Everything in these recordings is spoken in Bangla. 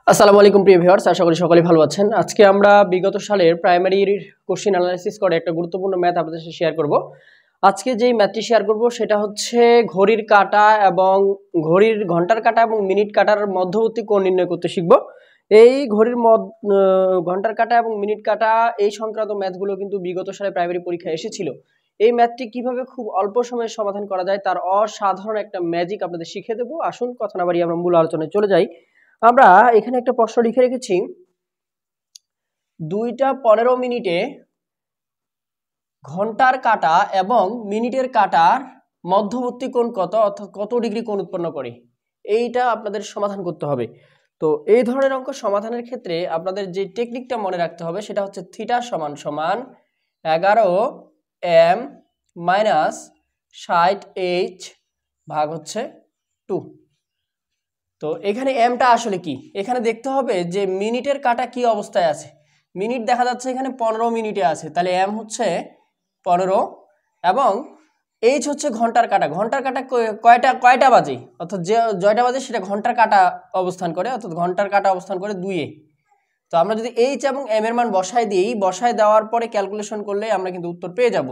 আসসালামু আলাইকুম প্রিয় ভিউয়ার্স, আশা করি সকলেই ভালো আছেন। আজকে আমরা বিগত সালের প্রাইমারির কোশ্চেন অ্যানালাইসিস করে একটা গুরুত্বপূর্ণ ম্যাথ আপনাদের সাথে শেয়ার করব। আজকে যেই ম্যাথটি শেয়ার করব সেটা হচ্ছে ঘড়ির কাঁটা এবং ঘড়ির ঘন্টার কাঁটা এবং মিনিট কাঁটার মধ্যবর্তী কোণ নির্ণয় করতে শিখব। এই ঘন্টার কাঁটা এবং মিনিট কাঁটা এই সংক্রান্ত ম্যাথগুলো কিন্তু বিগত সালে প্রাইমারি পরীক্ষায় এসেছিল। এই ম্যাথটি কিভাবে খুব অল্প সময়ে সমাধান করা যায় তার অসাধারণ একটা ম্যাজিক আপনাদের শিখিয়ে দেবো। আসুন কথা না বাড়িয়ে আমরা মূল আলোচনায় চলে যাই। আমরা এখানে একটা প্রশ্ন লিখে রেখেছি, 2:15 ঘন্টার কাঁটা এবং মিনিটের কাঁটার মধ্যবর্তী কোণ কত, অর্থাৎ কত ডিগ্রি কোণ উৎপন্ন করে, এইটা আপনাদের সমাধান করতে হবে। তো এই ধরনের অঙ্ক সমাধানের ক্ষেত্রে আপনাদের যে টেকনিকটা মনে রাখতে হবে সেটা হচ্ছে থিটা সমান সমান 11m মাইনাস 60h ভাগ হচ্ছে 2। তো এখানে এমটা আসলে কি, এখানে দেখতে হবে যে মিনিটের কাঁটা কি অবস্থায় আছে। মিনিট দেখা যাচ্ছে এখানে 15 মিনিটে আছে, তাহলে এম হচ্ছে 15 এবং এইচ হচ্ছে ঘন্টার কাঁটা। ঘন্টার কাঁটা কয়টা বাজে, অর্থাৎ যে জয়টা বাজে সেটা ঘন্টার কাঁটা অবস্থান করে, অর্থাৎ ঘন্টার কাঁটা অবস্থান করে 2-এ। তো আমরা যদি এইচ এবং এম এর মান বসাই দিই, বসাই দেওয়ার পরে ক্যালকুলেশন করলে আমরা কিন্তু উত্তর পেয়ে যাব।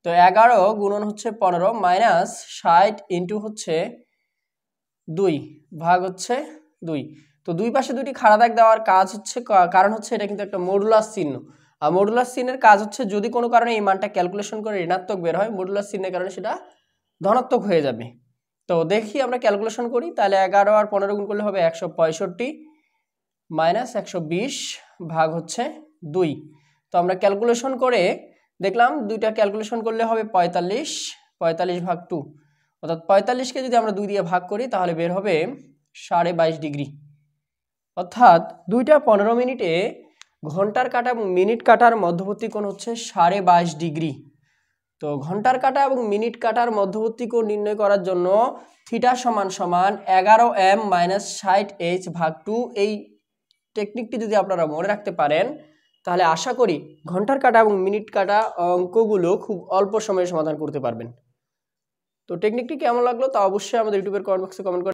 তো 11 গুণন হচ্ছে 15 মাইনাস 60 ইন্টু হচ্ছে 2 ভাগ হচ্ছে 2। তো দুই পাশে দুটি খাড়া দাগ দেওয়ার কাজ হচ্ছে, কারণ হচ্ছে এটা কিন্তু একটা মডুলাস চিহ্ন। আর মডুলাস চিহ্নের কাজ হচ্ছে যদি কোনো কারণে এই মানটা ক্যালকুলেশন করে ঋণাত্মক বের হয়, মডুলাস চিহ্নের কারণে সেটা ধনাত্মক হয়ে যাবে। তো দেখি আমরা ক্যালকুলেশন করি, তাহলে 11 আর 15 গুণ করলে হবে 165 মাইনাস 120 ভাগ হচ্ছে 2। তো আমরা ক্যালকুলেশন করে দেখলাম দুইটা ক্যালকুলেশন করলে হবে 45 ভাগ 2, অর্থাৎ 45কে যদি আমরা 2 দিয়ে ভাগ করি তাহলে বের হবে 22.5 ডিগ্রি। অর্থাৎ 2:15 ঘন্টার কাঁটা এবং মিনিট কাঁটার মধ্যবর্তী কোণ হচ্ছে 22.5 ডিগ্রি। তো ঘন্টার কাঁটা এবং মিনিট কাঁটার মধ্যবর্তী কোণ নির্ণয় করার জন্য থিটা সমান সমান 11m মাইনাস 60h ভাগ 2, এই টেকনিকটি যদি আপনারা মনে রাখতে পারেন তাহলে আশা করি ঘন্টার কাঁটা এবং মিনিট কাঁটা অঙ্কগুলো খুব অল্প সময়ে সমাধান করতে পারবেন। তো টেকনিকটি কেমন লাগলো তা অবশ্যই আমাদের ইউটিউবের কমেন্ট বক্সে কমেন্ট করে